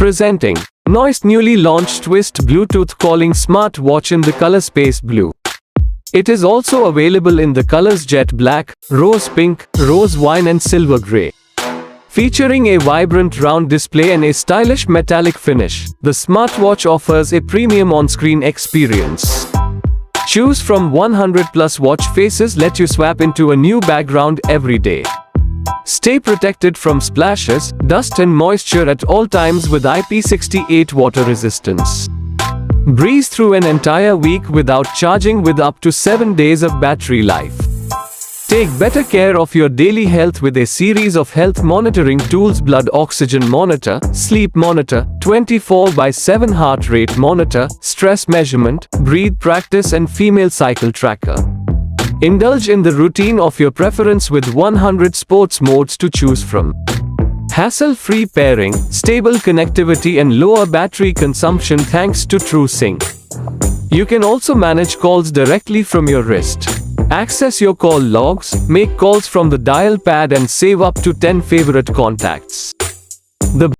Presenting Noise newly launched Twist Bluetooth calling smartwatch in the color space blue. It is also available in the colors jet black, rose pink, rose wine and silver gray. Featuring a vibrant round display and a stylish metallic finish, the smartwatch offers a premium on-screen experience. Choose from 100+ watch faces let you swap into a new background every day. Stay protected from splashes, dust and moisture at all times with IP68 water resistance. Breeze through an entire week without charging with up to 7 days of battery life. Take better care of your daily health with a series of health monitoring tools: blood oxygen monitor, sleep monitor, 24/7 heart rate monitor, stress measurement, breathe practice and female cycle tracker. Indulge in the routine of your preference with 100 sports modes to choose from. Hassle-free pairing, stable connectivity and lower battery consumption thanks to Tru Sync. You can also manage calls directly from your wrist. Access your call logs, make calls from the dial pad and save up to 10 favorite contacts. The